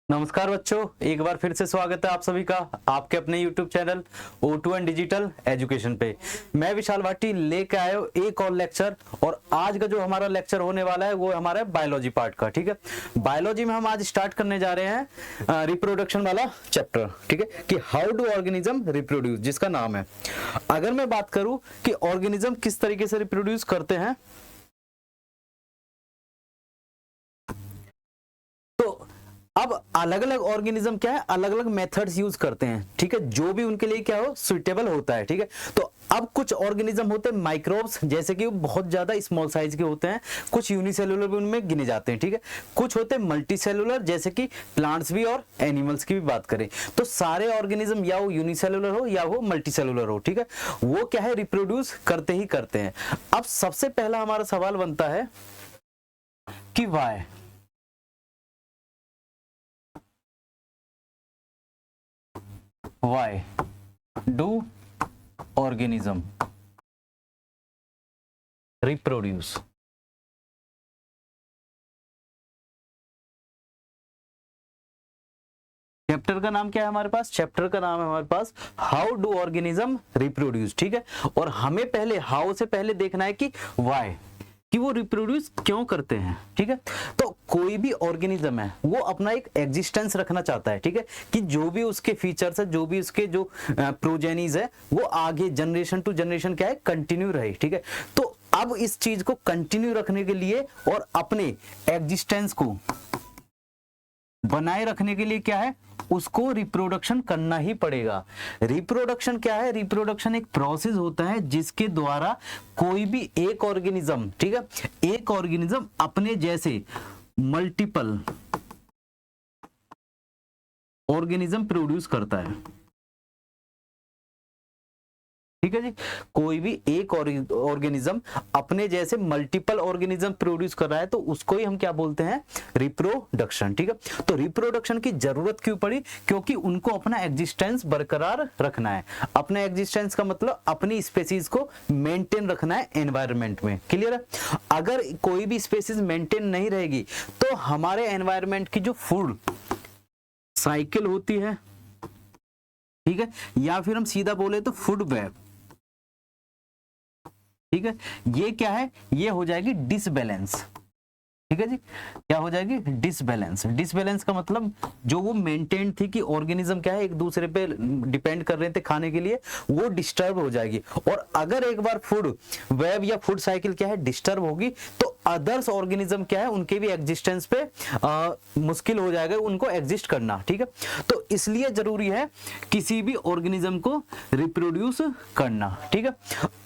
नमस्कार बच्चों, एक बार फिर से स्वागत है आप सभी का आपके अपने YouTube channel O2 digital education पे। मैं विशाल भाटी लेके आया हूँ एक और लेक्चर। और आज का जो हमारा लेक्चर होने वाला है वो हमारा बायोलॉजी पार्ट का। ठीक है, बायोलॉजी में हम आज स्टार्ट करने जा रहे हैं रिप्रोडक्शन वाला चैप्टर। ठीक है, कि हाउ डू ऑर्गेनिज्म रिप्रोड्यूस, जिसका नाम है। अगर मैं बात करूं कि ऑर्गेनिज्म किस तरीके से रिप्रोड्यूस करते हैं, अब अलग अलग ऑर्गेनिज्म क्या है, अलग अलग मेथड्स यूज करते हैं। ठीक है, जो भी उनके लिए क्या हो सुइटेबल होता है। ठीक है, तो अब कुछ ऑर्गेनिज्म होते हैं माइक्रोब्स, जैसे कि वो बहुत ज्यादा स्मॉल साइज के होते हैं। कुछ यूनिसेलुलर भी उनमें गिने जाते हैं। ठीक है, कुछ होते हैं मल्टीसेलुलर, जैसे कि प्लांट्स भी और एनिमल्स की भी बात करें तो सारे ऑर्गेनिज्म या वो यूनिसेलुलर हो या वो मल्टीसेलुलर हो, ठीक है, वो क्या है रिप्रोड्यूस करते ही करते हैं। अब सबसे पहला हमारा सवाल बनता है कि why do organism reproduce? Chapter का नाम क्या है हमारे पास? चैप्टर का नाम है हमारे पास हाउ डू ऑर्गेनिज्म रिप्रोड्यूस। ठीक है, और हमें पहले हाउ से पहले देखना है कि वाई, कि वो रिप्रोड्यूस क्यों करते हैं। ठीक है, तो कोई भी ऑर्गेनिज्म है वो अपना एक एग्जिस्टेंस रखना चाहता है। ठीक है, कि जो भी उसके फीचर्स है, जो भी उसके जो प्रोजेनीज है, वो आगे जनरेशन टू जनरेशन क्या है कंटिन्यू रहे। ठीक है, तो अब इस चीज को कंटिन्यू रखने के लिए और अपने एग्जिस्टेंस को बनाए रखने के लिए क्या है, उसको रिप्रोडक्शन करना ही पड़ेगा। रिप्रोडक्शन क्या है? रिप्रोडक्शन एक प्रोसेस होता है जिसके द्वारा कोई भी एक ऑर्गेनिज्म, ठीक है, एक ऑर्गेनिज्म अपने जैसे मल्टीपल ऑर्गेनिज्म प्रोड्यूस करता है। ठीक है जी, कोई भी एक ऑर्गेनिज्म अपने जैसे मल्टीपल ऑर्गेनिज्म प्रोड्यूस कर रहा है तो उसको ही हम क्या बोलते हैं? रिप्रोडक्शन। ठीक है, तो रिप्रोडक्शन की जरूरत क्यों पड़ी? क्योंकि उनको अपना एग्जिस्टेंस बरकरार रखना है। अपना एग्जिस्टेंस का मतलब अपनी स्पेसीज को मेंटेन रखना है एनवायरनमेंट में। क्लियर है? अगर कोई भी स्पेसीज मेंटेन नहीं रहेगी तो हमारे एनवायरनमेंट की जो फूड साइकिल होती है, ठीक है, या फिर हम सीधा बोले तो फूड वेब, ठीक है, ये क्या है? ये हो जाएगी डिसबैलेंस। ठीक है जी, क्या हो जाएगी? डिसबैलेंस। डिसबैलेंस का मतलब जो वो मेंटेन थी कि ऑर्गेनिज्म क्या है एक दूसरे पे डिपेंड कर रहे थे खाने के लिए, वो डिस्टर्ब हो जाएगी। और अगर एक बार फूड वेब या फूड साइकिल क्या है डिस्टर्ब होगी तो अदर्स ऑर्गेनिज्म क्या है उनके भी एग्जिस्टेंस पे मुश्किल हो जाएगा उनको एग्जिस्ट करना। ठीक है, तो इसलिए जरूरी है किसी भी ऑर्गेनिज्म को रिप्रोड्यूस करना। ठीक है,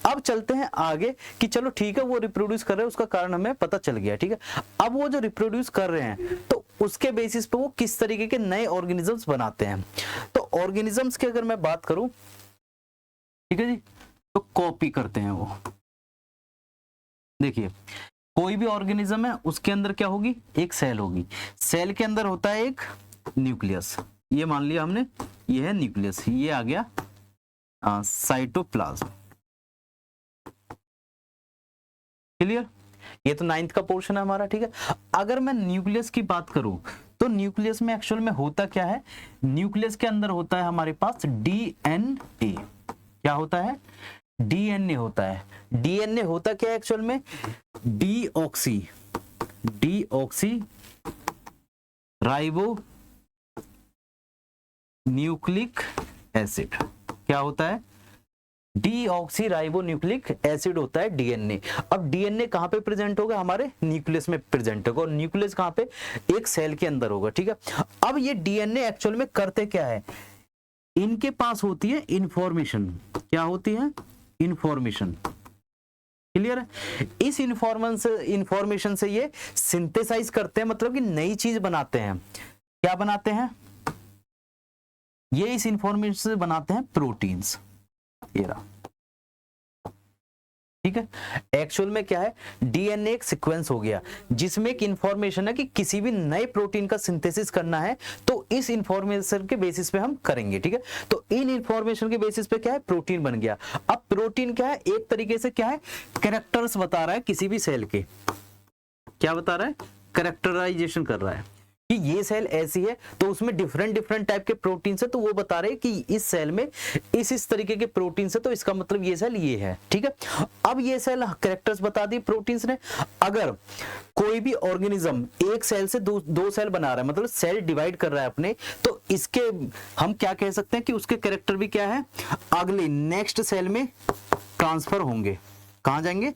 अब चलते हैं आगे कि चलो ठीक है वो रिप्रोड्यूस कर रहे हैं, उसका कारण हमें पता चल गया। ठीक है, अब वो जो रिप्रोड्यूस कर रहे हैं तो उसके बेसिस पे वो किस तरीके के नए ऑर्गेनिजम्स बनाते हैं। तो ऑर्गेनिजम्स की अगर मैं बात करूं, ठीक है जी, तो कॉपी करते हैं वो। देखिए, कोई भी ऑर्गेनिज्म है उसके अंदर क्या होगी? एक सेल होगी। सेल के अंदर होता है एक न्यूक्लियस। ये मान लिया हमने, ये है न्यूक्लियस, ये आ गया साइटोप्लाज्म। क्लियर? ये तो 9th का पोर्शन है हमारा। ठीक है, अगर मैं न्यूक्लियस की बात करूं तो न्यूक्लियस में एक्चुअल में होता क्या है? न्यूक्लियस के अंदर होता है हमारे पास डीएनए। क्या होता है? डीएनए होता है। डीएनए होता क्या है एक्चुअल में? Deoxy ribo nucleic acid. क्या होता है? डीऑक्सी राइबो न्यूक्लिक एसिड होता है डीएनए। अब डीएनए कहां पे प्रेजेंट होगा? हमारे न्यूक्लियस में प्रेजेंट होगा। और न्यूक्लियस कहां पे? एक सेल के अंदर होगा। ठीक है, अब ये डीएनए एक्चुअल में करते क्या है? इनके पास होती है इंफॉर्मेशन। क्या होती है? इंफॉर्मेशन। क्लियर है? इस इंफॉर्मेशन से ये सिंथेसाइज करते हैं, मतलब कि नई चीज बनाते हैं। क्या बनाते हैं? ये इस इंफॉर्मेशन से बनाते हैं प्रोटीन्स। ये रहा। ठीक है, एक्चुअल में क्या है? डीएनए एक सीक्वेंस हो गया जिसमें एक इंफॉर्मेशन है कि किसी भी नए प्रोटीन का सिंथेसिस करना है तो इस इंफॉर्मेशन के बेसिस पे हम करेंगे। ठीक है, तो इन इंफॉर्मेशन के बेसिस पे क्या है? प्रोटीन बन गया। अब प्रोटीन क्या है? एक तरीके से क्या है? कैरेक्टर्स बता रहा है किसी भी सेल के। क्या बता रहा है? कैरेक्टराइजेशन कर रहा है कि ये सेल ऐसी है तो उसमें डिफरेंट डिफरेंट टाइप के प्रोटीन है, तो वो बता रहे हैं कि इस सेल में इस तरीके के प्रोटीन है, तो इसका मतलब ये सेल ये है। ठीक है, अब ये सेल कैरेक्टर्स बता दी प्रोटीन्स ने। अगर कोई भी ऑर्गेनिज्म एक सेल से दो सेल बना रहा है, मतलब सेल डिवाइड कर रहा है अपने, तो इसके हम क्या कह सकते हैं कि उसके कैरेक्टर भी क्या है, अगले नेक्स्ट सेल में ट्रांसफर होंगे। कहां जाएंगे,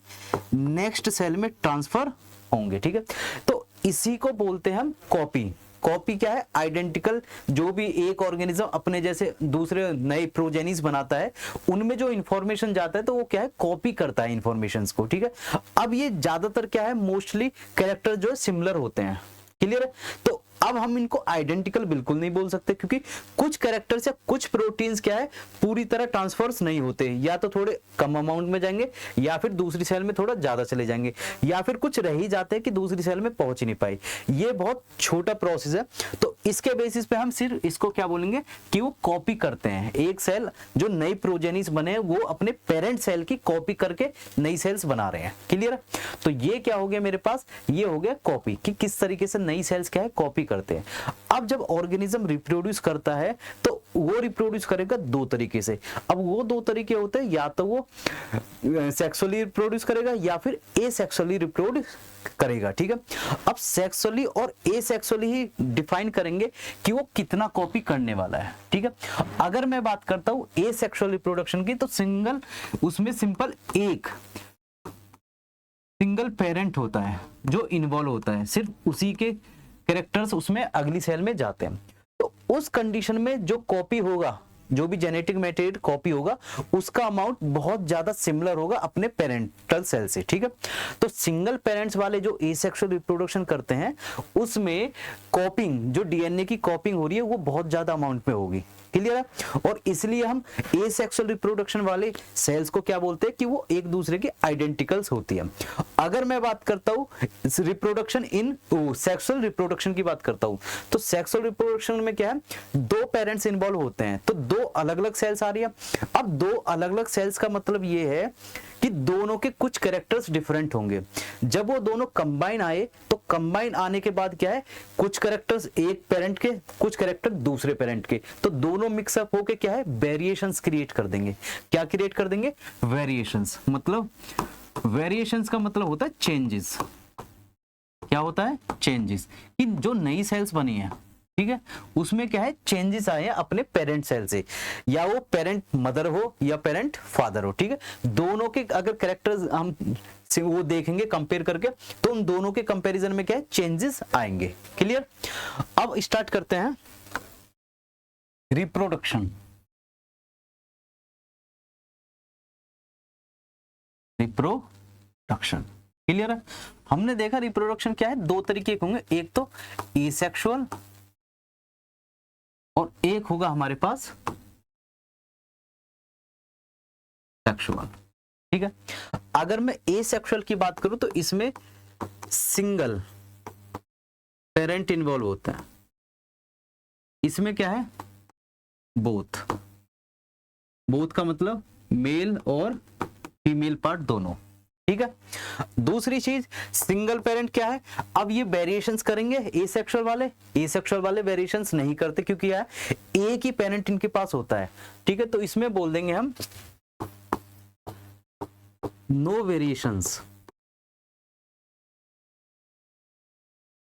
नेक्स्ट सेल में ट्रांसफर होंगे। ठीक है, तो इसी को बोलते हैं हम कॉपी। कॉपी क्या है, आइडेंटिकल, जो भी एक ऑर्गेनिज्म अपने जैसे दूसरे नए प्रोजेनिस बनाता है, उनमें जो इंफॉर्मेशन जाता है तो वो क्या है, कॉपी करता है इंफॉर्मेशंस को। ठीक है, अब ये ज्यादातर क्या है, मोस्टली कैरेक्टर जो है सिमिलर होते हैं। क्लियर है, तो अब हम इनको आइडेंटिकल बिल्कुल नहीं बोल सकते, क्योंकि कुछ कैरेक्टर्स या कुछ प्रोटीन्स क्या है, पूरी तरह ट्रांसफर्स नहीं होते, या तो थोड़े कम अमाउंट में जाएंगे, या फिर दूसरी सेल में थोड़ा ज्यादा चले जाएंगे, या फिर कुछ रह ही जाते हैं कि दूसरी सेल में पहुंच ही नहीं पाए। ये बहुत छोटा प्रोसेस है, तो इसके बेसिस पे हम सिर्फ इसको क्या बोलेंगे कि वो कॉपी करते हैं। एक सेल जो नई प्रोजेनिस बने वो अपने पेरेंट सेल की कॉपी करके नई सेल्स बना रहे हैं। क्लियर है, तो ये क्या हो गया मेरे पास, ये हो गया कॉपी, कि किस तरीके से नई सेल्स क्या है कॉपी करते हैं। अब जब ऑर्गेनिज्म रिप्रोड्यूस करता है तो वो रिप्रोड्यूस करेगा दो तरीके से। अब वो दो तरीके होते हैं, या तो वो सेक्सुअली रिप्रोड्यूस करेगा या फिर एसेक्सुअली रिप्रोड्यूस करेगा। ठीक है, अब सेक्सुअली और एसेक्सुअली ही डिफाइन करेंगे कि वो कितना कॉपी करने वाला है। ठीक है, अगर मैं बात करता हूं एसेक्सुअल रिप्रोडक्शन की, तो सिंगल, उसमें सिंपल एक सिंगल पेरेंट होता है जो इन्वॉल्व होता है, सिर्फ उसी के कैरेक्टर्स उसमें अगली सेल में जाते हैं। तो उस कंडीशन में जो कॉपी होगा, जो भी जेनेटिक मटेरियल कॉपी होगा, उसका अमाउंट बहुत ज्यादा सिमिलर होगा अपने पेरेंटल सेल से। ठीक है, तो सिंगल पेरेंट्स वाले जो एसेक्सुअल रिप्रोडक्शन करते हैं, उसमें कॉपिंग, जो डीएनए की कॉपिंग हो रही है, वो बहुत ज्यादा अमाउंट में होगी। क्लियर है, और इसलिए हम एसेक्सुअल रिप्रोडक्शन वाले सेल्स को क्या बोलते हैं कि वो एक दूसरे की आइडेंटिकल्स होती है। अगर मैं बात करता हूँ रिप्रोडक्शन इन सेक्सुअल रिप्रोडक्शन की बात करता हूँ, तो सेक्सुअल रिप्रोडक्शन में क्या है, दो पेरेंट्स इन्वॉल्व होते हैं, तो दो अलग अलग सेल्स आ रही है। अब दो अलग अलग सेल्स का मतलब ये है कि दोनों के कुछ कैरेक्टर्स डिफरेंट होंगे। जब वो दोनों कंबाइन आए, तो कंबाइन आने के बाद क्या है, कुछ कैरेक्टर्स एक पेरेंट के, कुछ कैरेक्टर दूसरे पेरेंट के, तो दोनों मिक्सअप होके क्या है, वेरिएशंस क्रिएट कर देंगे। क्या क्रिएट कर देंगे, वेरिएशंस। मतलब वेरिएशंस का मतलब होता है चेंजेस। क्या होता है, चेंजेस, कि जो नई सेल्स बनी है, ठीक है, उसमें क्या है, चेंजेस आए हैं अपने पेरेंट सेल से, या वो पेरेंट मदर हो या पेरेंट फादर हो। ठीक है, दोनों के अगर कैरेक्टर्स हम वो देखेंगे कंपेयर करके, तो उन दोनों के कंपैरिजन में क्या है, चेंजेस आएंगे। क्लियर, अब स्टार्ट करते हैं रिप्रोडक्शन। रिप्रोडक्शन क्लियर है, हमने देखा रिप्रोडक्शन क्या है, दो तरीके के होंगे, एक तो एसेक्सुअल और एक होगा हमारे पास सेक्सुअल। ठीक है, अगर मैं एसेक्सुअल की बात करूं तो इसमें सिंगल पेरेंट इन्वॉल्व होता है। इसमें क्या है, बोथ। बोथ का मतलब मेल और फीमेल पार्ट दोनों। ठीक है, दूसरी चीज सिंगल पेरेंट क्या है, अब ये वेरिएशंस करेंगे एसेक्सुअल वाले। एसेक्सुअल वाले वेरिएशंस नहीं करते, क्योंकि यार एक ही पेरेंट इनके पास होता है। ठीक है, तो इसमें बोल देंगे हम नो वेरिएशंस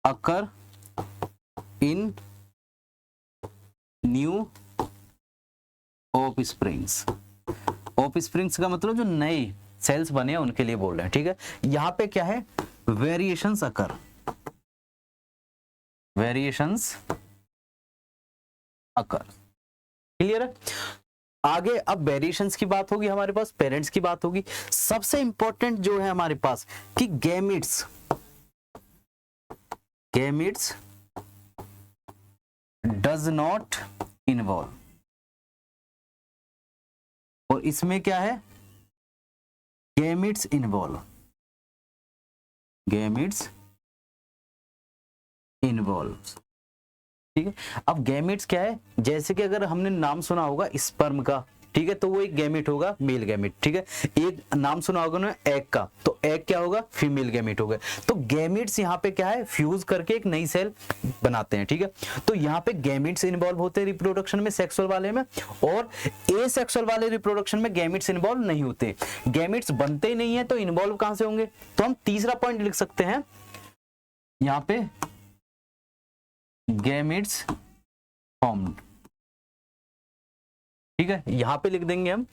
अकर इन न्यू ऑफस्प्रिंग्स। ऑफस्प्रिंग्स का मतलब जो नए सेल्स बने हैं उनके लिए बोल रहे हैं। ठीक है, यहां पे क्या है, वेरिएशंस अकर, वेरिएशंस अकर। क्लियर है, आगे अब वेरिएशंस की बात होगी, हमारे पास पेरेंट्स की बात होगी। सबसे इंपॉर्टेंट जो है हमारे पास कि gametes, gametes does not involve, और इसमें क्या है, गैमेट्स इन्वॉल्व, गैमेट्स इन्वॉल्व। ठीक है, अब गैमेट्स क्या है, जैसे कि अगर हमने नाम सुना होगा स्पर्म का, ठीक है, तो वो एक गैमेट होगा, मेल गैमेट। ठीक है, एक नाम सुना होगा ना एग का, तो एग क्या होगा, फीमेल गैमेट होगा। तो गैमेट्स यहाँ पे क्या है, फ्यूज करके एक नई सेल बनाते हैं। ठीक है, तो यहाँ पे गैमेट्स इन्वॉल्व होते हैं रिप्रोडक्शन में, सेक्सुअल वाले में, और एसेक्सुअल वाले रिप्रोडक्शन में गैमेट्स इन्वॉल्व नहीं होते। गैमेट्स बनते ही नहीं है तो इन्वॉल्व कहां से होंगे? तो हम तीसरा पॉइंट लिख सकते हैं यहाँ पे, गैमेट्स फॉर्म्ड। ठीक है, यहां पे लिख देंगे हम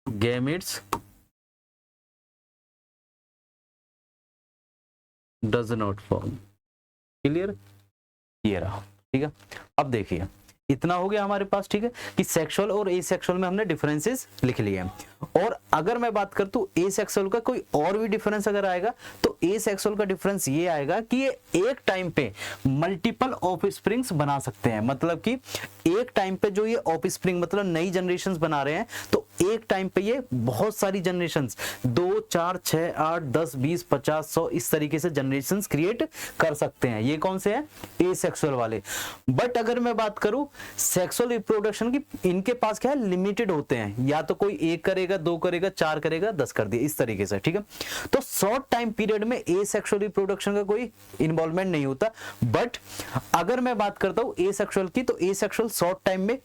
gametes does not form. Clear? ये रहा। ठीक है, अब देखिए इतना हो गया हमारे पास। ठीक है, कि सेक्सुअल और एसेक्सुअल में हमने डिफरेंसेस लिख लिए हैं। और अगर मैं बात करता हूं एसेक्सुअल का कोई और भी डिफरेंस अगर आएगा, तो एसेक्सुअल का डिफरेंस ये आएगा कि ये एक टाइम पे मल्टीपल ऑफस्प्रिंग्स बना सकते हैं। मतलब कि एक टाइम पे जो ये ऑफस्प्रिंग मतलब नई जनरेशंस बना रहे हैं, तो एक टाइम पे ये बहुत सारी जनरेशंस 2 4 6 8 10 20 50 100 इस तरीके से जनरेशंस क्रिएट कर सकते हैं। ये कौन से हैं? एसेक्सुअल वाले। बट अगर मैं बात करूं सेक्सुअल रिप्रोडक्शन की, इनके पास क्या है, लिमिटेड होते हैं। या तो कोई 1 करेगा, 2 करेगा, 4 करेगा, 10 कर दिया, इस तरीके से। ठीक है, तो शॉर्ट टाइम पीरियड में एसेक्सुअल रिप्रोडक्शन का कोई इन्वॉल्वमेंट नहीं होता। बट अगर मैं बात करता हूं एसेक्सुअल की, तो एसेक्सुअल शॉर्ट टाइम में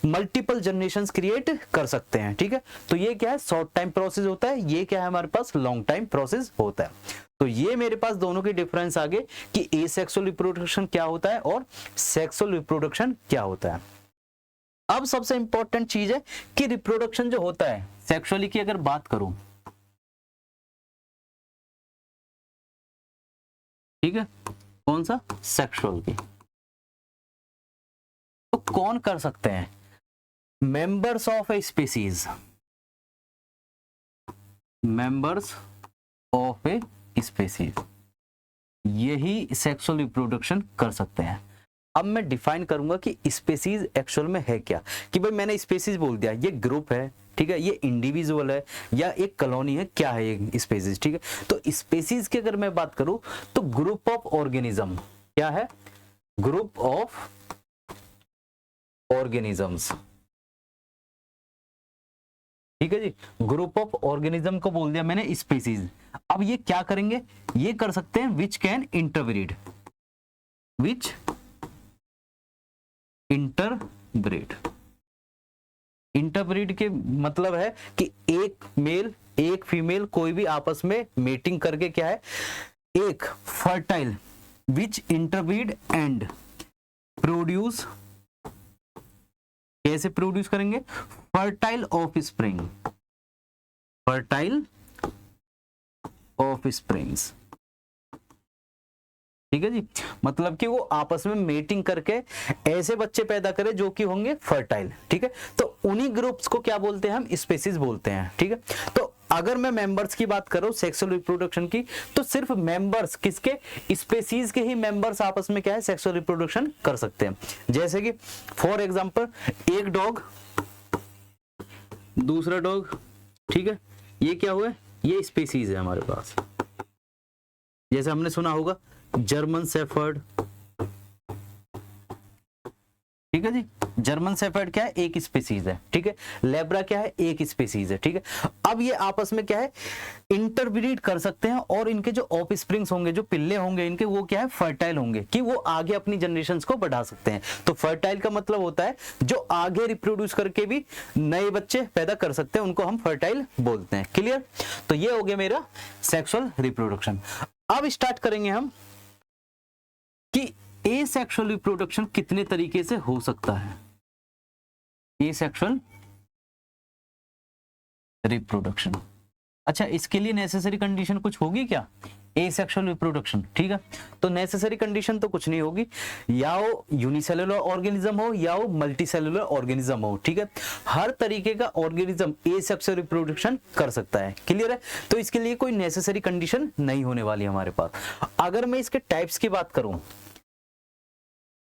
मल्टीपल जनरेशंस क्रिएट कर सकते हैं। ठीक है, तो ये क्या है, शॉर्ट टाइम प्रोसेस होता है। ये क्या है हमारे पास, लॉन्ग टाइम प्रोसेस होता है। तो ये मेरे पास दोनों की डिफरेंस आ गए कि एसेक्सुअल रिप्रोडक्शन क्या होता है और सेक्सुअल रिप्रोडक्शन क्या होता है। अब सबसे इंपॉर्टेंट चीज है कि रिप्रोडक्शन जो होता है सेक्सुअली की अगर बात करूं, ठीक है, कौन सा, सेक्सुअल की, तो कौन कर सकते हैं? Members of a species, members of a species, यही सेक्सुअल रिप्रोडक्शन कर सकते हैं। अब मैं डिफाइन करूंगा कि स्पीसीज एक्चुअल में है क्या। कि भाई मैंने स्पीसीज बोल दिया, ये ग्रुप है, ठीक है, ये इंडिविजुअल है या एक कॉलोनी है, क्या है ये स्पीसीज। ठीक है, तो स्पीसीज की अगर मैं बात करूं तो ग्रुप ऑफ ऑर्गेनिज्म, क्या है, ग्रुप ऑफ ऑर्गेनिजम्स। ठीक है जी, ग्रुप ऑफ ऑर्गेनिज्म को बोल दिया मैंने स्पीसीज। अब ये क्या करेंगे, ये कर सकते हैं which can interbreed, which interbreed. Interbreed के मतलब है कि एक मेल एक फीमेल कोई भी आपस में मेटिंग करके क्या है, एक fertile, which interbreed and produce, कैसे प्रोड्यूस करेंगे, fertile of spring, fertile of springs. ठीक है जी, मतलब कि वो आपस में मेटिंग करके ऐसे बच्चे पैदा करें जो कि होंगे फर्टाइल। ठीक है, तो उन्हीं ग्रुप्स को क्या बोलते हैं, हम स्पीसीज बोलते हैं। ठीक है, तो अगर मैं मेंबर्स की बात करूं सेक्सुअल रिप्रोडक्शन की, तो सिर्फ मेंबर्स किसके, स्पीसीज के ही मेंबर्स आपस में क्या है, सेक्सुअल रिप्रोडक्शन कर सकते हैं। जैसे कि फॉर एग्जांपल एक डॉग, दूसरा डॉग, ठीक है, ये क्या हुआ, ये स्पीसीज है हमारे पास। जैसे हमने सुना होगा जर्मन शेफर्ड, ठीक है जी, जर्मन शेफर्ड क्या है, एक स्पीसीज है। ठीक है, लेब्रा क्या है, एक स्पीसीज है। ठीक है, अब ये आपस में क्या है, इंटरब्रीड कर सकते हैं और इनके जो ऑफस्प्रिंग्स होंगे, जो पिल्ले होंगे इनके, वो क्या है, फर्टाइल होंगे, कि वो आगे अपनी जनरेशंस को बढ़ा सकते हैं। तो फर्टाइल का मतलब होता है जो आगे रिप्रोड्यूस करके भी नए बच्चे पैदा कर सकते हैं, उनको हम फर्टाइल बोलते हैं। क्लियर? तो ये हो गया मेरा सेक्सुअल रिप्रोडक्शन। अब स्टार्ट करेंगे हम कि एसेक्सुअल रिप्रोडक्शन कितने तरीके से हो सकता है। एसेक्सुअल रिप्रोडक्शन, अच्छा इसके लिए नेसेसरी कंडीशन कुछ होगी क्या, एसेक्सुअल रिप्रोडक्शन? ठीक है, तो नेसेसरी कंडीशन तो कुछ नहीं होगी, या वो यूनिसेलुलर ऑर्गेनिज्म हो या वो मल्टीसेलुलर ऑर्गेनिज्म हो। ठीक है, हर तरीके का ऑर्गेनिज्म एसेक्सुअल रिप्रोडक्शन कर सकता है। क्लियर है? तो इसके लिए कोई नेसेसरी कंडीशन नहीं होने वाली हमारे पास। अगर मैं इसके टाइप्स की बात करूं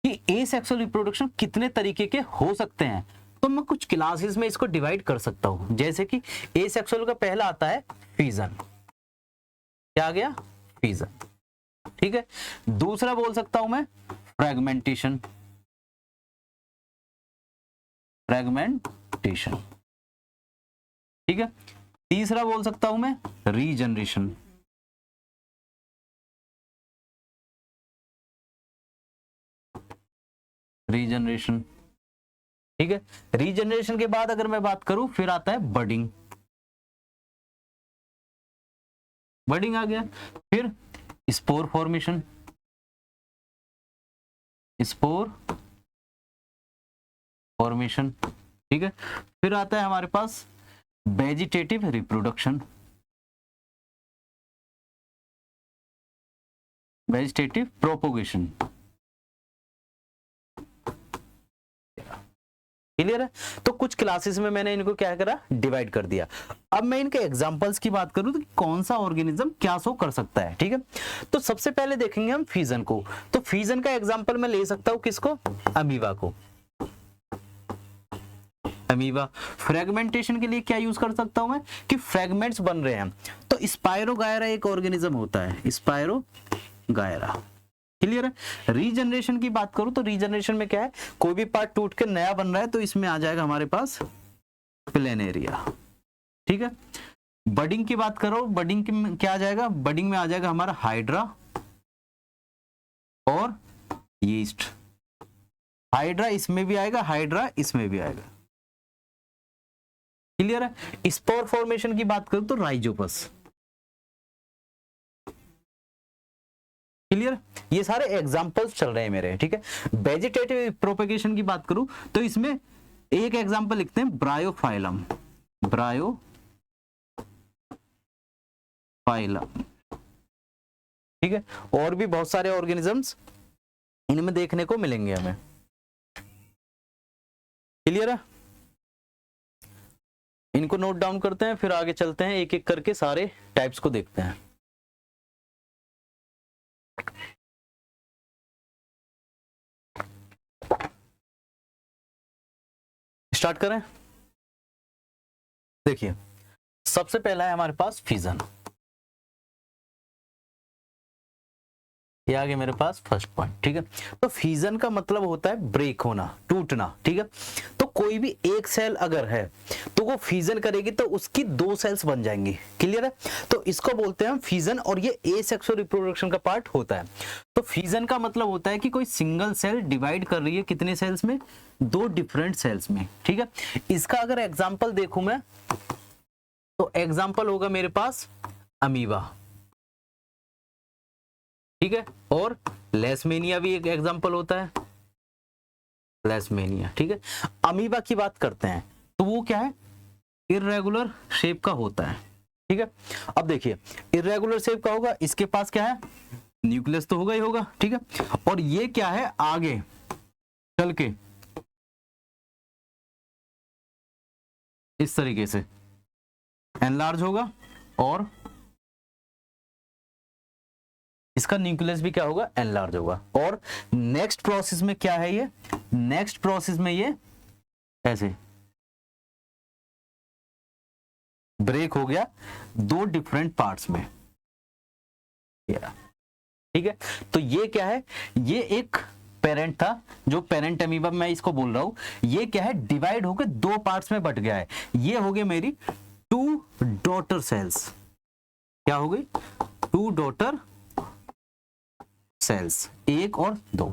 कि एसेक्सुअल रिप्रोडक्शन कितने तरीके के हो सकते हैं, तो मैं कुछ क्लासेस में इसको डिवाइड कर सकता हूं। जैसे कि एसेक्सुअल का पहला आता है फिजन, क्या आ गया, फिजन। ठीक है, दूसरा बोल सकता हूं मैं फ्रेगमेंटेशन, फ्रेगमेंटेशन। ठीक है, तीसरा बोल सकता हूं मैं रीजनरेशन। रीजनरेशन, ठीक है। रीजनरेशन के बाद अगर मैं बात करूं फिर आता है बडिंग। बडिंग आ गया, फिर स्पोर फॉर्मेशन, स्पोर फॉर्मेशन, ठीक है। फिर आता है हमारे पास vegetative reproduction, vegetative propagation. Clear है? तो कुछ क्लासेस में मैंने इनको क्या करा, डिवाइड कर दिया। अब मैं इनके एग्जांपल्स की बात करूं तो कौन सा ऑर्गेनिज्म क्या सो कर सकता है। ठीक है, तो सबसे पहले देखेंगे हम फिजन को। तो फिजन का एग्जांपल मैं ले सकता हूं किसको, अमीबा को। अमीबा। फ्रेगमेंटेशन के लिए क्या यूज कर सकता हूं मैं, कि फ्रेगमेंट्स बन रहे हैं तो स्पायरोगायरा एक ऑर्गेनिज्म होता है, स्पायरोगायरा। क्लियर है? रीजनरेशन की बात करूं तो रीजनरेशन में क्या है, कोई भी पार्ट टूट के नया बन रहा है तो इसमें आ जाएगा हमारे पास प्लेनेरिया। ठीक है, बडिंग की बात करो, बडिंग की क्या आ जाएगा, बडिंग में आ जाएगा हमारा हाइड्रा और यीस्ट। हाइड्रा इसमें भी आएगा, हाइड्रा इसमें भी आएगा। क्लियर है? स्पोर फॉर्मेशन की बात करूं तो राइजोपस। क्लियर? ये सारे एग्जांपल्स चल रहे हैं मेरे। ठीक है, वेजिटेटिव प्रोपेगेशन की बात करूं तो इसमें एक एग्जांपल लिखते हैं ब्रायोफाइलम, ब्रायोफाइलम। ठीक है, और भी बहुत सारे ऑर्गेनिजम्स इनमें देखने को मिलेंगे हमें। क्लियर है? इनको नोट डाउन करते हैं, फिर आगे चलते हैं, एक एक करके सारे टाइप्स को देखते हैं। स्टार्ट करें। देखिए, सबसे पहला है हमारे पास फिजन। ये आ गया मेरे पास फर्स्ट पॉइंट। ठीक है, तो फिजन का मतलब होता है ब्रेक होना, टूटना। ठीक है, तो कोई भी एक सेल अगर है तो वो फिजन करेगी तो उसकी दो सेल्स बन जाएंगी। क्लियर है? तो इसको बोलते हैं हम फिजन, और ये एसेक्सुअल रिप्रोडक्शन का पार्ट होता है। तो फिजन का मतलब होता है कि कोई सिंगल सेल डिवाइड कर रही है कितने सेल्स में, दो डिफरेंट सेल्स में। ठीक है, इसका अगर एग्जाम्पल देखूं मैं तो एग्जाम्पल होगा मेरे पास अमीबा। ठीक है, और लेसमेनिया भी एक एग्जांपल होता है, लेसमेनिया। ठीक है, अमीबा की बात करते हैं तो वो क्या है, इर्रेगुलर शेप का होता है। ठीक है, अब देखिए इर्रेगुलर शेप का होगा, इसके पास क्या है, न्यूक्लियस तो होगा ही होगा। ठीक है, और ये क्या है, आगे चल के इस तरीके से एनलार्ज होगा, और इसका न्यूक्लियस भी क्या होगा, एनलार्ज होगा। और नेक्स्ट प्रोसेस में क्या है, ये नेक्स्ट प्रोसेस में ये ऐसे ब्रेक हो गया दो डिफरेंट पार्ट्स में। ठीक है, तो ये क्या है, ये एक पेरेंट था, जो पेरेंट अमीबा मैं इसको बोल रहा हूं, ये क्या है, डिवाइड होकर दो पार्ट्स में बट गया है। ये हो गई मेरी टू डॉटर सेल्स। क्या हो गई, टू डॉटर सेल्स, एक और दो।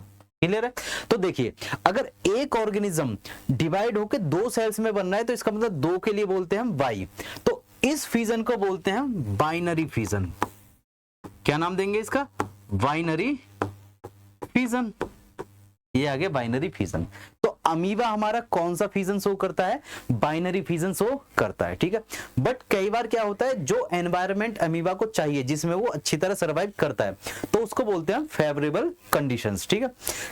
क्लियर है? तो देखिए, अगर एक ऑर्गेनिज्म डिवाइड होकर दो सेल्स में बन रहा है तो इसका मतलब दो के लिए बोलते हैं हम बाई। तो इस फिजन को बोलते हैं बाइनरी फिजन। क्या नाम देंगे इसका, बाइनरी फिजन। ये आ गया बाइनरी फिजन। तो अमीबा हमारा कौन सा फिजन शो करता है, बाइनरी फिजन शो करता है। ठीक है, बट कई बार क्या होता है, जो एनवायरनमेंट अमीबा को चाहिए जिसमें वो अच्छी तरह सर्वाइव करता है तो उसको बोलते हैं फेवरेबल कंडीशंस। ठीक है,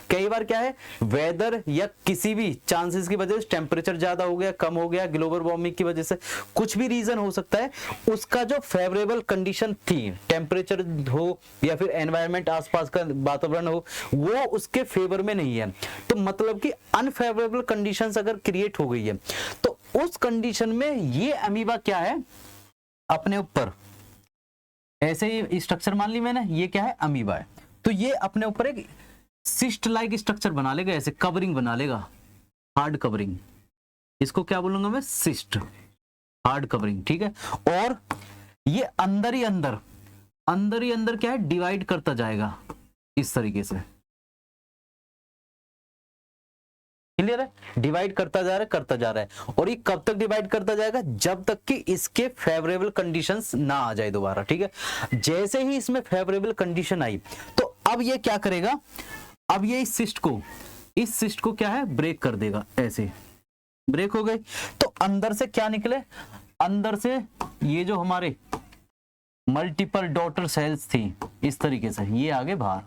कई बार क्या है, वेदर या किसी भी चांसेस की वजह से टेम्परेचर ज्यादा हो गया, कम हो गया, ग्लोबल वार्मिंग की वजह से, कुछ भी रीजन हो सकता है, उसका जो फेवरेबल कंडीशन थी, टेम्परेचर हो या फिर एनवायरनमेंट आसपास का वातावरण हो, वो उसके फेवर में नहीं है। तो मतलब कि अनफेवरेबल कंडीशंस अगर क्रिएट हो गई है तो उस कंडीशन में ये अमीबा क्या है, अपने ऊपर ऐसे ही स्ट्रक्चर मान ली मैंने, ये क्या है, अमीबा है, तो ये अपने ऊपर एक सिस्ट लाइक स्ट्रक्चर बना लेगा, ऐसे कवरिंग बना लेगा, हार्ड कवरिंग। इसको क्या बोलूंगा मैं, सिस्ट, हार्ड कवरिंग, ठीक है। और ये अंदर ही अंदर क्या है, डिवाइड करता जाएगा इस तरीके से, क्लियर है, डिवाइड करता जा रहा है। और ये कब तक डिवाइड करता जाएगा, जब तक कि इसके फेवरेबल कंडीशंस ना आ जाए दोबारा, ठीक है। जैसे ही इसमें फेवरेबल कंडीशन आई तो अब ये क्या करेगा, अब ये इस सिस्ट को क्या है, ब्रेक कर देगा, ऐसे ब्रेक हो गई। तो अंदर से क्या निकले, अंदर से ये जो हमारे मल्टीपल डॉटर सेल्स थी इस तरीके से, ये आगे बाहर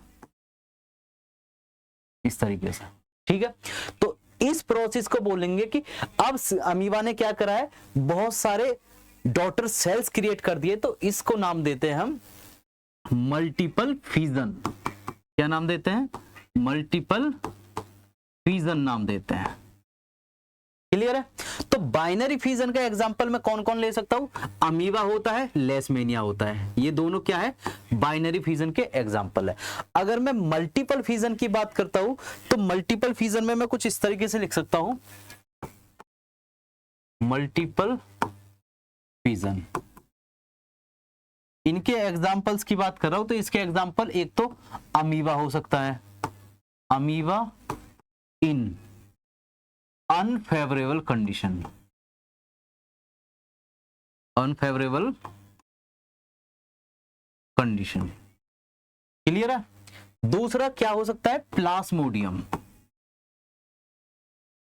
इस तरीके से, ठीक है। तो इस प्रोसेस को बोलेंगे कि अब अमीबा ने क्या करा है, बहुत सारे डॉटर सेल्स क्रिएट कर दिए, तो इसको नाम देते हैं हम मल्टीपल फिजन। क्या नाम देते हैं, मल्टीपल फिजन नाम देते हैं, क्लियर है। तो बाइनरी फिजन का एग्जांपल मैं कौन कौन ले सकता हूं, अमीबा होता है, लेशमेनिया होता है, ये दोनों क्या है, बाइनरी फिजन के एग्जांपल है। अगर मैं मल्टीपल फिजन की बात करता हूं तो मल्टीपल फिजन में मैं कुछ इस तरीके से लिख सकता हूं, मल्टीपल फिजन। इनके एग्जांपल्स की बात कर रहा हूं तो इसके एग्जांपल एक तो अमीबा हो सकता है, amoeba in unfavourable condition, unfavourable condition, clear है। दूसरा क्या हो सकता है, प्लाज्मोडियम,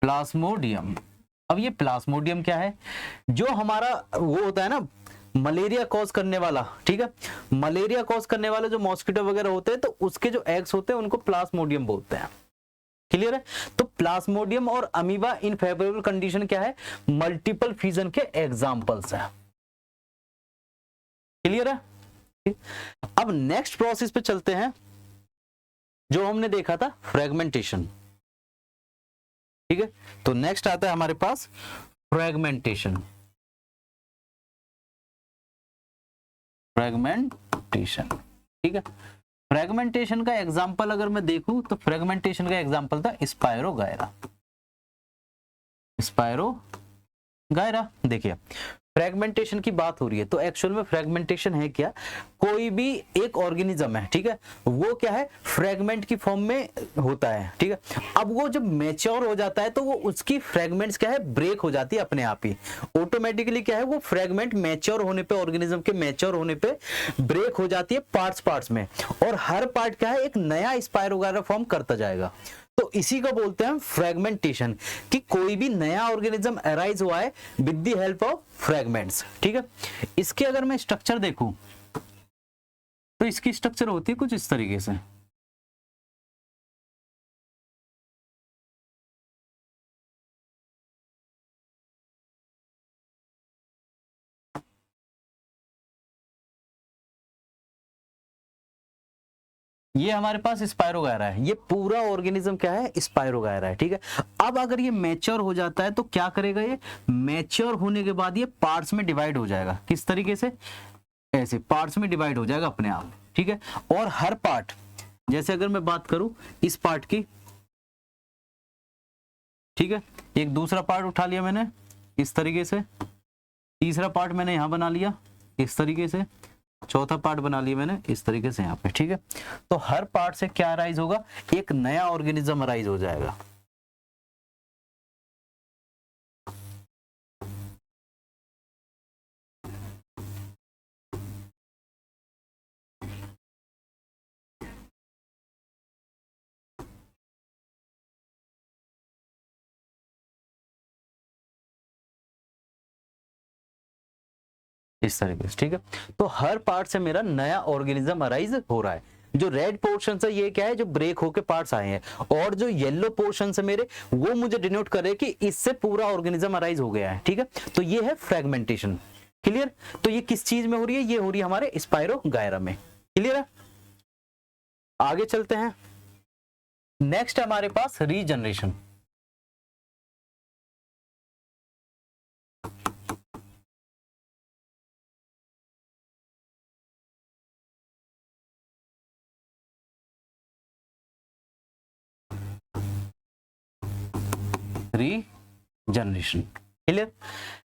प्लाज्मोडियम। अब ये प्लाज्मोडियम क्या है, जो हमारा वो होता है ना मलेरिया कॉज करने वाला, ठीक है, मलेरिया कॉज करने वाले जो मॉस्किटो वगैरह होते हैं तो उसके जो एग्स होते हैं उनको प्लाज्मोडियम बोलते हैं, क्लियर है। तो प्लाज्मोडियम और अमीबा इन फेवरेबल कंडीशन क्या है, मल्टीपल फिजन के एग्जांपल्स है, क्लियर है। अब नेक्स्ट प्रोसेस पे चलते हैं, जो हमने देखा था फ्रेगमेंटेशन, ठीक है। तो नेक्स्ट आता है हमारे पास फ्रेगमेंटेशन, फ्रेगमेंटेशन, ठीक है। फ्रेगमेंटेशन का एग्जांपल अगर मैं देखूं तो फ्रेगमेंटेशन का एग्जांपल था स्पायरोगायरा, स्पायरोगायरा। देखिए फ्रेगमेंटेशन की बात हो रही है तो एक्चुअल में फ्रेगमेंटेशन है क्या, कोई भी एक ऑर्गेनिज्म है, ठीक है, वो क्या है, फ्रेगमेंट की फॉर्म में होता है, ठीक है। अब वो जब मैच्योर हो जाता है तो वो उसकी फ्रेगमेंट्स क्या है, ब्रेक हो जाती है अपने आप ही, ऑटोमेटिकली क्या है, वो फ्रेगमेंट मैच्योर होने पे, ऑर्गेनिज्म के मैच्योर होने पे ब्रेक हो जाती है पार्ट्स में, और हर पार्ट क्या है, एक नया स्पायरोगायरा फॉर्म करता जाएगा। तो इसी को बोलते हैं फ्रेगमेंटेशन, कि कोई भी नया ऑर्गेनिज्म अराइज हुआ है with the help of fragments, ठीक है। इसके अगर मैं स्ट्रक्चर देखूं तो इसकी स्ट्रक्चर होती है कुछ इस तरीके से, ये हमारे पास स्पायरोगायरा है, ये पूरा ऑर्गेनिज्म क्या है, स्पायरोगायरा है, ठीक है। अब अगर ये मैच्योर हो जाता है तो क्या करेगा, ये मैच्योर होने के बाद ये पार्ट्स में डिवाइड हो जाएगा, किस तरीके से, ऐसे पार्ट्स में डिवाइड हो जाएगा अपने आप, ठीक है। और हर पार्ट, जैसे अगर मैं बात करूं इस पार्ट की, ठीक है, एक दूसरा पार्ट उठा लिया मैंने इस तरीके से, तीसरा पार्ट मैंने यहां बना लिया इस तरीके से, चौथा पार्ट बना लिया मैंने इस तरीके से यहाँ पे, ठीक है। तो हर पार्ट से क्या अराइज होगा, एक नया ऑर्गेनिज्म अराइज हो जाएगा, इस तरीके से, ठीक है। तो हर पार्ट से मेरा नया ऑर्गेनिज्म अराइज हो रहा है। जो रेड पोर्शन है ये क्या है, जो ब्रेक होके पार्ट्स आए हैं, और जो येलो पोर्शन है मेरे, वो मुझे डिनोट करे कि इससे पूरा ऑर्गेनिज्म अराइज हो गया है, ठीक है। तो ये है फ्रेगमेंटेशन, क्लियर। तो ये किस चीज में हो रही है, ये हो रही है हमारे स्पायरोगायरा में, क्लियर है। आगे चलते हैं, नेक्स्ट हमारे पास रीजनरेशन, रीजनरेशन, क्लियर।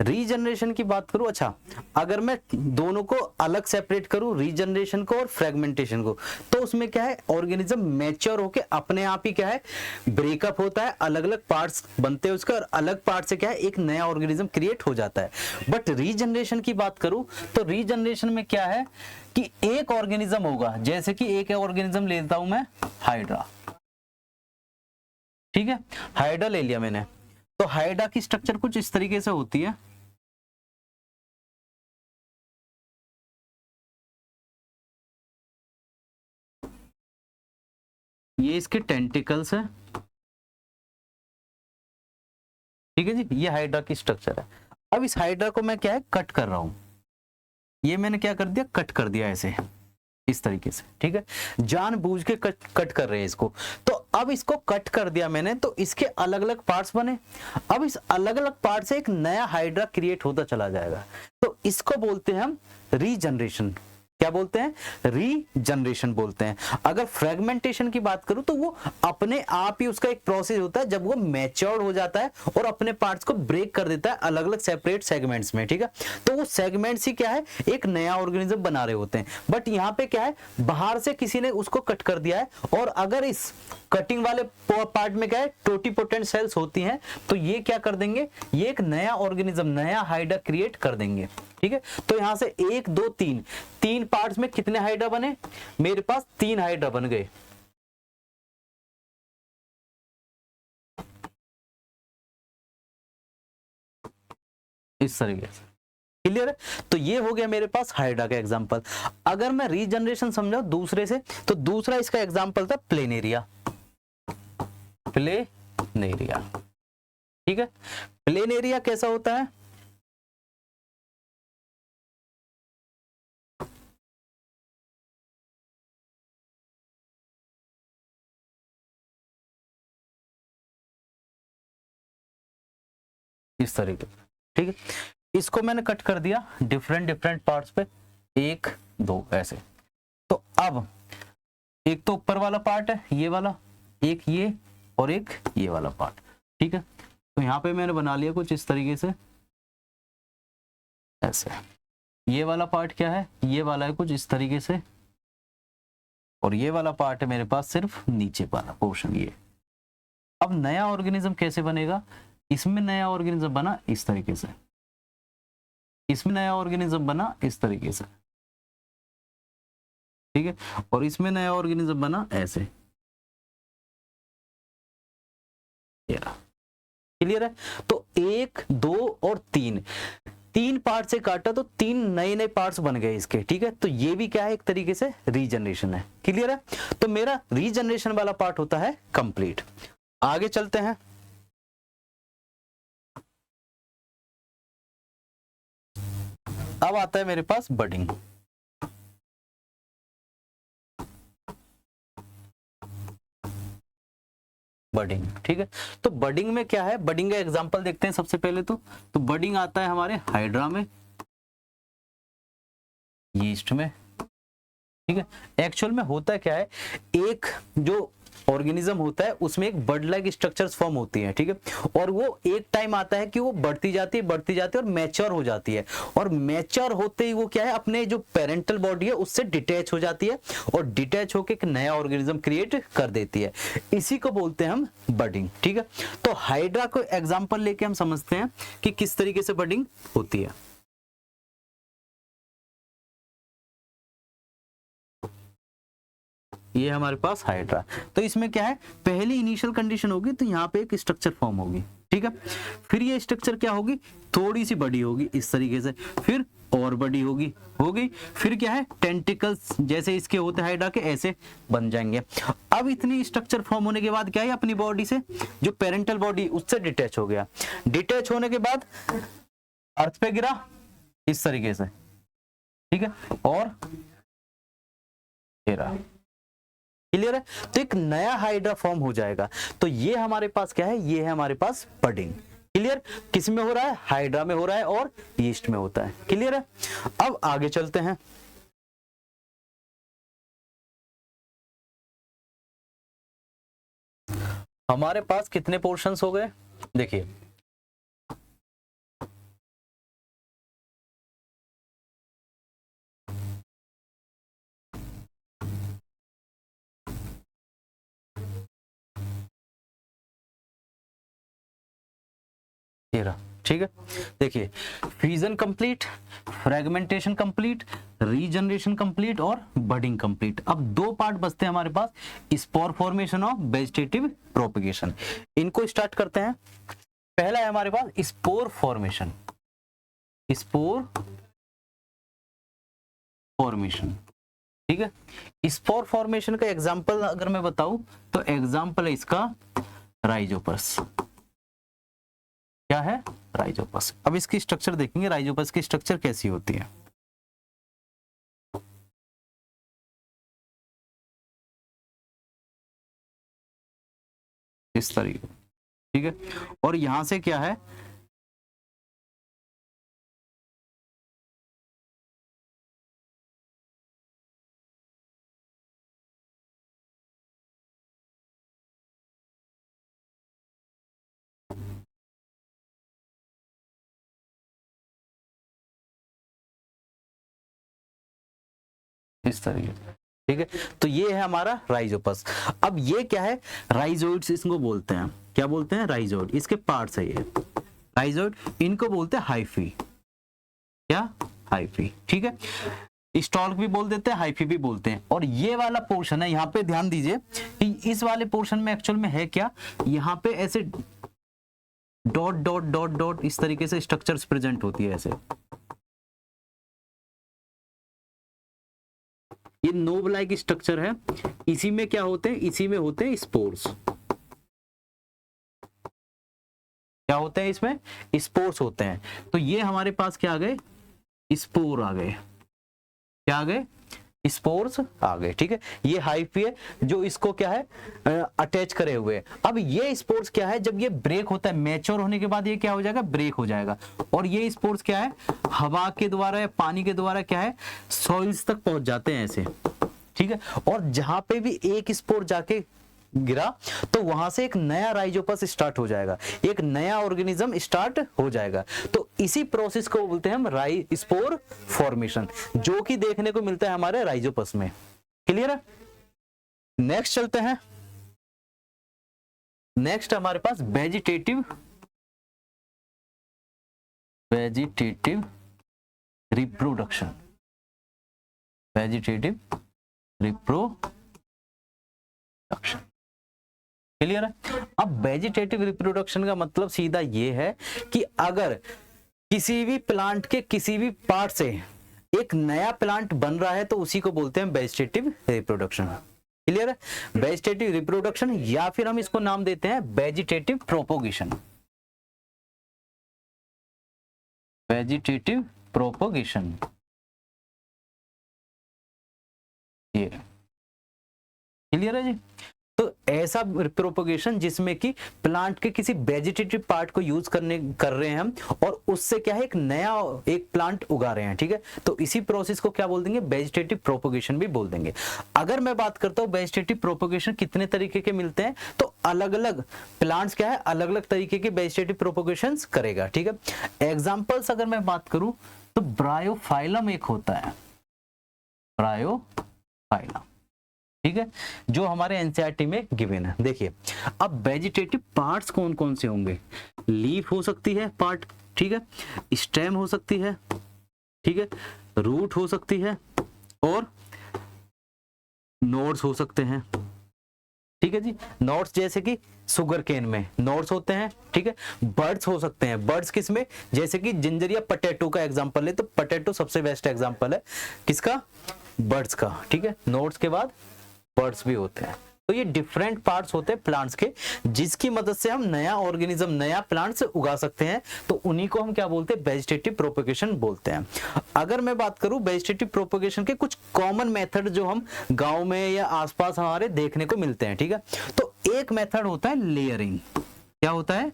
रीजनरेशन की बात करूं, अच्छा अगर मैं दोनों को अलग सेपरेट करूं, रीजनरेशन को और फ्रेगमेंटेशन को, तो उसमें क्या है, ऑर्गेनिज्म मैच्योर होके अपने आप ही क्या है ब्रेकअप होता है, अलग अलग पार्ट्स बनते हैं उसके, और अलग पार्ट से क्या है एक नया ऑर्गेनिज्म क्रिएट हो जाता है। बट रीजनरेशन की बात करूं तो रीजनरेशन में क्या है कि एक ऑर्गेनिज्म होगा, जैसे कि एक ऑर्गेनिज्म लेता हूं मैं हाइड्रा, ठीक है, हाइड्रा ले लिया मैंने, तो हाइड्रा की स्ट्रक्चर कुछ इस तरीके से होती है, ये इसके टेंटिकल्स है, ठीक है जी, ये हाइड्रा की स्ट्रक्चर है। अब इस हाइड्रा को मैं क्या है कट कर रहा हूं, ये मैंने क्या कर दिया, कट कर दिया ऐसे इस तरीके से, ठीक है, जानबूझ के कट कर रहे हैं इसको। तो अब इसको कट कर दिया मैंने, तो इसके अलग अलग पार्ट्स बने, अब इस अलग अलग पार्ट से एक नया हाइड्रा क्रिएट होता चला जाएगा, तो इसको बोलते हैं हम रीजनरेशन। क्या बोलते हैं, रीजनरेशन बोलते हैं। अगर फ्रेगमेंटेशन की बात करूं तो वो अपने आप ही उसका एक प्रोसेस होता है जब वो मैच्योर हो जाता है और अपने पार्ट्स को ब्रेक कर देता है अलग अलग सेपरेट सेगमेंट्स में, ठीक है, तो वो सेगमेंट्स ही क्या है एक नया ऑर्गेनिज्म बना रहे होते हैं। बट यहाँ पे क्या है, बाहर से किसी ने उसको कट कर दिया है, और अगर इस कटिंग वाले पार्ट में क्या है टोटीपोटेंट सेल्स होती हैं, तो ये क्या कर देंगे, ये एक नया ऑर्गेनिज्म, नया हाइड्रा क्रिएट कर देंगे, ठीक है। तो यहां से 1 2 3 तीन पार्ट्स में कितने हाइड्रा बने, मेरे पास 3 हाइड्रा बन गए, इस तरीके से, क्लियर है। तो ये हो गया मेरे पास हाइड्रा का एग्जांपल। अगर मैं रीजनरेशन समझाऊं दूसरे से, तो दूसरा इसका एग्जांपल था प्लेनेरिया, प्लेनेरिया, ठीक है। प्लेनेरिया कैसा होता है, इस तरीके, ठीक है, इसको मैंने कट कर दिया डिफरेंट डिफरेंट पार्ट्स पे, 1 2 ऐसे। तो अब एक तो ऊपर वाला पार्ट है ये वाला, एक ये, और एक ये वाला पार्ट, ठीक है। तो यहाँ पे मैंने बना लिया कुछ इस तरीके से ऐसे, ये वाला पार्ट क्या है, ये वाला है कुछ इस तरीके से, और ये वाला पार्ट है मेरे पास सिर्फ नीचे वाला पोर्शन ये। अब नया ऑर्गेनिज्म कैसे बनेगा, इसमें नया ऑर्गेनिज्म बना इस तरीके से, इसमें नया ऑर्गेनिज्म बना इस तरीके से, ठीक है, और इसमें नया ऑर्गेनिज्म बना ऐसे, क्लियर है। तो 1 2 और 3 पार्ट से काटा तो 3 नए नए पार्ट्स बन गए इसके, ठीक है। तो ये भी क्या है एक तरीके से रीजनरेशन है, क्लियर है। तो मेरा रीजनरेशन वाला पार्ट होता है कंप्लीट। आगे चलते हैं, अब आता है मेरे पास बडिंग। बडिंग, ठीक है। तो बडिंग में क्या है, बडिंग का एग्जांपल देखते हैं सबसे पहले तो बडिंग आता है हमारे हाइड्रा में, यीस्ट में, ठीक है। एक्चुअल में होता क्या है, एक जो ऑर्गेनिज्म होता है उसमें एक बर्ड लाइक स्ट्रक्चर्स फॉर्म होती है, ठीक है, और वो एक टाइम आता है कि वो बढ़ती जाती है और मैच्योर हो जाती है, और मैच्योर होते ही वो क्या है अपने जो पेरेंटल बॉडी है उससे डिटैच हो जाती है, और डिटैच होकर एक नया ऑर्गेनिज्म क्रिएट कर देती है, इसी को बोलते हैं हम बडिंग, ठीक है। तो हाइड्रा को एग्जाम्पल लेके हम समझते हैं कि किस तरीके से बडिंग होती है। ये हमारे पास हाइड्रा, तो इसमें क्या है, पहली इनिशियल कंडीशन होगी तो यहाँ पे एक स्ट्रक्चर फॉर्म होगी, ठीक है, फिर ये स्ट्रक्चर क्या होगी, थोड़ी सी बड़ी होगी इस तरीके से, फिर और बड़ी होगी, फिर क्या है टेंटिकल्स जैसे इसके होते हाइड्रा के ऐसे बन जाएंगे। अब इतनी स्ट्रक्चर फॉर्म होने के बाद क्या है, अपनी बॉडी से जो पेरेंटल बॉडी उससे डिटैच हो गया, डिटैच होने के बाद अर्थ पे गिरा इस तरीके से, ठीक है, और गिरा, क्लियर है। तो एक नया हाइड्रा फॉर्म हो जाएगा। तो ये हमारे पास क्या है, ये है हमारे पास बडिंग, क्लियर। किस में हो रहा है, हाइड्रा में हो रहा है और यीस्ट में होता है, क्लियर है। अब आगे चलते हैं, हमारे पास कितने पोर्शंस हो गए, देखिए ये रहा, ठीक है। देखिए fusion complete, fragmentation complete, regeneration complete और बडिंग कंप्लीट। अब दो पार्ट बचते हैं हमारे पास, स्पोर फॉर्मेशन और वेजिटेटिव प्रोपगेशन। इनको स्टार्ट करते हैं। पहला है हमारे पास स्पोर फॉर्मेशन, स्पोर फॉर्मेशन, ठीक है। स्पोर फॉर्मेशन का एग्जांपल अगर मैं बताऊं तो एग्जांपल है इसका राइजोपस। क्या है? राइजोपस। अब इसकी स्ट्रक्चर देखेंगे, राइजोपस की स्ट्रक्चर कैसी होती है। इस तरीके, ठीक है। और यहां से क्या है, इस तरीके, ठीक है। तो ये है हमारा राइजोपस। अब ये क्या है? राइजोइड्स इसको बोलते हैं। क्या बोलते हैं? राइजोइड। इसके पार्ट्स है ये राइजोइड, इनको बोलते हैं हाइफी। क्या? हाइफी, ठीक है। स्टॉल्क भी बोल देते हैं, हाइफी भी बोलते हैं। और ये वाला पोर्शन है, यहाँ पे ध्यान दीजिए कि इस वाले पोर्शन में एक्चुअल में है क्या, यहाँ पे ऐसे डॉट डॉट डॉट डॉट इस तरीके से स्ट्रक्चर्स प्रेजेंट होती है ऐसे। ये नोब लाइक स्ट्रक्चर है। इसी में क्या होते हैं? इसी में होते हैं स्पोर्स। क्या होते हैं इसमें? स्पोर्स होते हैं। तो ये हमारे पास क्या आ गए? स्पोर आ गए। क्या आ गए? स्पोर्स आ गए, ठीक है। ये हाइफी है जो इसको क्या है, अटैच करे हुए। अब ये स्पोर्स क्या है, जब ये ब्रेक होता है, मैच्योर होने के बाद ये क्या हो जाएगा? ब्रेक हो जाएगा। और ये स्पोर्स क्या है? हवा के द्वारा या पानी के द्वारा क्या है, सॉइल्स तक पहुंच जाते हैं ऐसे, ठीक है। और जहां पे भी एक स्पोर जाके गिरा तो वहां से एक नया राइजोपस स्टार्ट हो जाएगा, एक नया ऑर्गेनिज्म स्टार्ट हो जाएगा। तो इसी प्रोसेस को बोलते हैं हम स्पोर फॉर्मेशन, जो कि देखने को मिलता है हमारे राइजोपस में। क्लियर है? नेक्स्ट चलते हैं। नेक्स्ट हमारे पास vegetative reproduction. Vegetative reproduction, clear है? अब वेजिटेटिव रिप्रोडक्शन का मतलब सीधा ये है कि अगर किसी भी प्लांट के किसी भी पार्ट से एक नया प्लांट बन रहा है तो उसी को बोलते हैं वेजिटेटिव रिप्रोडक्शन। क्लियर है? वेजिटेटिव रिप्रोडक्शन, या फिर हम इसको नाम देते हैं वेजिटेटिव प्रोपोगेशन। वेजिटेटिव प्रोपोगेशन, ये क्लियर है जी। तो ऐसा प्रोपोगेशन जिसमें कि प्लांट के किसी वेजिटेटिव पार्ट को यूज कर रहे हैं हम, और उससे क्या है, एक नया एक प्लांट उगा रहे हैं, ठीक है। तो इसी प्रोसेस को क्या बोल देंगे? वेजिटेटिव प्रोपोगेशन भी बोल देंगे। अगर मैं बात करता हूँ वेजिटेटिव प्रोपोगेशन कितने तरीके के मिलते हैं, तो अलग अलग प्लांट्स क्या है, अलग अलग तरीके के वेजिटेटिव प्रोपोगेशन करेगा, ठीक है। एग्जाम्पल्स अगर मैं बात करूं तो ब्रायोफाइलम एक होता है, ब्रायोफाइलम, ठीक है, जो हमारे एनसीईआरटी में गिवन है। देखिए अब वेजिटेटिव पार्ट्स कौन कौन से होंगे? लीफ हो सकती है पार्ट, ठीक है, स्टेम हो सकती है, ठीक है, रूट हो सकती है, और नोड्स हो सकते हैं, ठीक है जी। नोड्स जैसे कि सुगर केन में नोड्स होते हैं, ठीक है। बर्ड्स हो सकते हैं, बर्ड्स किसमें? जैसे कि जिंजर या पटेटो का एग्जांपल ले तो पटेटो सबसे बेस्ट एग्जांपल है किसका? बर्ड्स का, ठीक है। नोड्स के बाद बर्ड्स भी होते हैं। तो ये डिफरेंट पार्ट्स होते हैं प्लांट्स के, जिसकी मदद से हम नया ऑर्गेनिज्म, नया प्लांट्स उगा सकते हैं। तो उन्हीं को हम क्या बोलते हैं? वेजिटेटिव प्रोपगेशन बोलते हैं। अगर मैं बात करूं वेजिटेटिव प्रोपगेशन के कुछ कॉमन मेथड जो हम गांव में या आसपास हमारे देखने को मिलते हैं, ठीक है। तो एक मेथड होता है लेयरिंग। क्या होता है?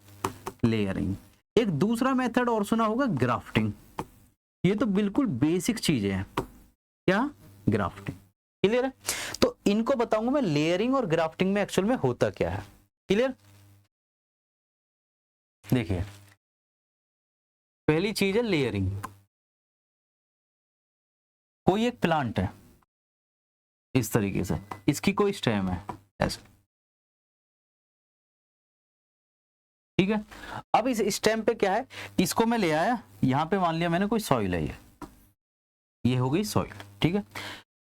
लेयरिंग। एक दूसरा मेथड और सुना होगा, ग्राफ्टिंग। ये तो बिल्कुल बेसिक चीज है। क्या? ग्राफ्टिंग। क्लियर है? तो इनको बताऊंगा मैं, लेयरिंग और ग्राफ्टिंग में एक्चुअल में होता क्या है। क्लियर? देखिए पहली चीज है लेयरिंग। कोई एक प्लांट है इस तरीके से, इसकी कोई स्टेम है ऐसे, ठीक है। अब इस स्टेम पे क्या है, इसको मैं ले आया यहाँ पे, मान लिया मैंने कोई सॉइल है, ये हो गई सॉइल, ठीक है।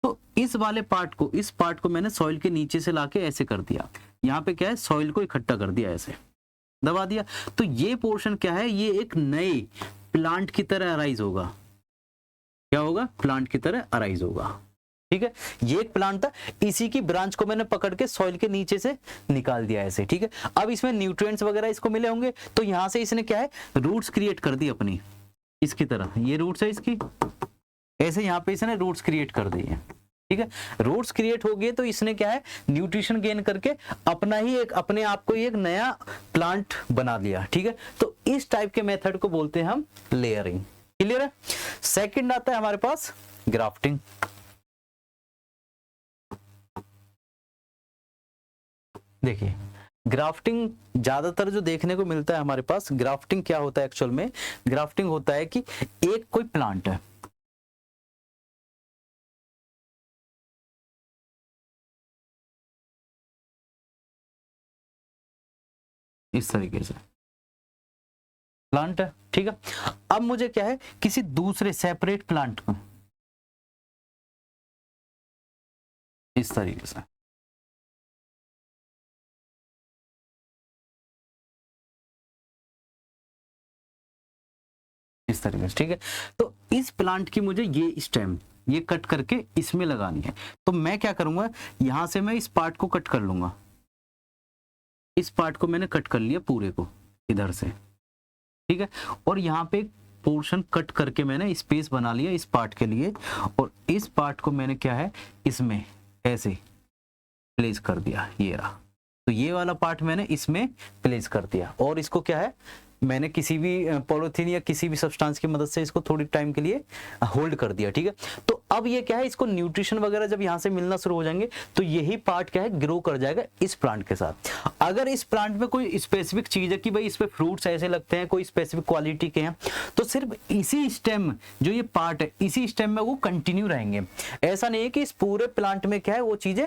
तो इस वाले पार्ट को, इस पार्ट को मैंने सॉइल के नीचे से लाके ऐसे कर दिया, यहाँ पे क्या है सॉइल को इकट्ठा कर दिया, ऐसे दबा दिया। तो ये पोर्शन क्या है, ये एक नए प्लांट की तरह अराइज होगा। क्या होगा, प्लांट की तरह अराइज होगा, ठीक है। ये एक प्लांट था, इसी की ब्रांच को मैंने पकड़ के सॉइल के नीचे से निकाल दिया ऐसे, ठीक है। अब इसमें न्यूट्रिएंट्स वगैरह इसको मिले होंगे, तो यहां से इसने क्या है रूट्स क्रिएट कर दी अपनी, इसकी तरह, ये रूट्स है इसकी, ऐसे यहाँ पे इसने रूट्स क्रिएट कर दी है, ठीक है। रूट्स क्रिएट हो गए तो इसने क्या है न्यूट्रिशन गेन करके अपना ही एक, अपने आप को एक नया प्लांट बना लिया, ठीक है। तो इस टाइप के मेथड को बोलते हैं हम लेयरिंग। क्लियर है। सेकंड आता है हमारे पास ग्राफ्टिंग। देखिए ग्राफ्टिंग ज्यादातर जो देखने को मिलता है हमारे पास, ग्राफ्टिंग क्या होता है एक्चुअल में, ग्राफ्टिंग होता है कि एक कोई प्लांट है, इस तरीके से प्लांट है, ठीक है। अब मुझे क्या है किसी दूसरे सेपरेट प्लांट को इस तरीके से, इस तरीके से, ठीक है। तो इस प्लांट की मुझे ये स्टेम ये कट करके इसमें लगानी है, तो मैं क्या करूंगा, यहां से मैं इस पार्ट को कट कर लूंगा, इस पार्ट को मैंने कट कर लिया पूरे को इधर से, ठीक है। और यहाँ पे पोर्शन कट करके मैंने स्पेस बना लिया इस पार्ट के लिए, और इस पार्ट को मैंने क्या है इसमें ऐसे प्लेस कर दिया, ये रहा। तो ये वाला पार्ट मैंने इसमें प्लेस कर दिया, और इसको क्या है मैंने किसी भी पॉलिथीन या किसी भी सब्सटेंस की मदद से इसको थोड़ी टाइम के लिए होल्ड कर दिया, ठीक है। तो अब ये क्या है, इसको न्यूट्रिशन वगैरह जब यहाँ से मिलना शुरू हो जाएंगे तो यही पार्ट क्या है ग्रो कर जाएगा इस प्लांट के साथ। अगर इस प्लांट में कोई स्पेसिफिक चीज है कि भाई इस पे फ्रूट्स ऐसे लगते हैं, कोई स्पेसिफिक क्वालिटी के हैं, तो सिर्फ इसी स्टेम जो ये पार्ट है इसी स्टेम में वो कंटिन्यू रहेंगे। ऐसा नहीं है कि इस पूरे प्लांट में क्या है वो चीजें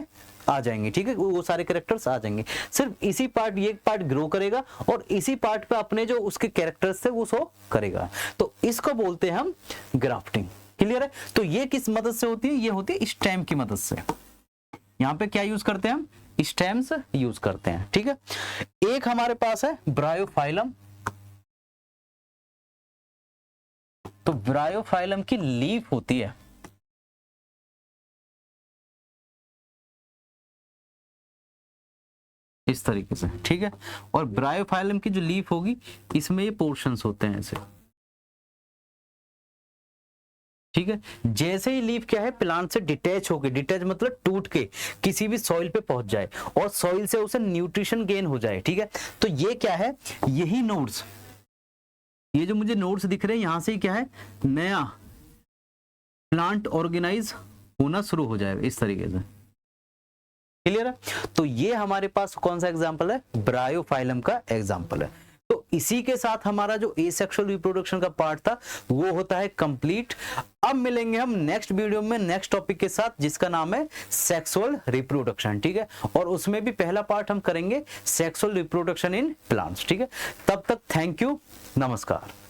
आ जाएंगी, ठीक है, वो सारे कैरेक्टर्स आ जाएंगे। सिर्फ इसी पार्ट, ये पार्ट ग्रो करेगा और इसी पार्ट पे अपने जो उसके कैरेक्टर्स थे वो शो करेगा। तो इसको बोलते हैं हम ग्राफ्टिंग। क्लियर है। तो ये किस मदद से होती है, ये होती है स्टेम की मदद से। यहाँ पे क्या यूज करते हैं हम, स्टेम्स यूज करते हैं, ठीक है। एक हमारे पास है ब्रायोफाइलम। तो ब्रायोफाइलम की लीफ होती है, इस तरीके से, ठीक है। और ब्रायोफाइलम की जो लीफ होगी इसमें ये पोर्शंस होते हैं ऐसे, ठीक है। जैसे ही लीफ क्या है प्लांट से डिटैच होके, डिटैच मतलब टूट के किसी भी सॉइल पे पहुंच जाए और सॉइल से उसे न्यूट्रिशन गेन हो जाए, ठीक है। तो ये क्या है, यही नोड्स, ये जो मुझे नोड्स दिख रहे हैं यहां से ही क्या है नया प्लांट ऑर्गेनाइज होना शुरू हो जाएगा इस तरीके से। क्लियर है। तो ये हमारे पास कौन सा एग्जांपल है, ब्रायोफाइलम का एग्जांपल है। तो इसी के साथ हमारा जो एसेक्सुअल रिप्रोडक्शन का पार्ट था वो होता है कंप्लीट। अब मिलेंगे हम नेक्स्ट वीडियो में नेक्स्ट टॉपिक के साथ जिसका नाम है सेक्सुअल रिप्रोडक्शन, ठीक है। और उसमें भी पहला पार्ट हम करेंगे सेक्सुअल रिप्रोडक्शन इन प्लांट्स, ठीक है। तब तक थैंक यू, नमस्कार।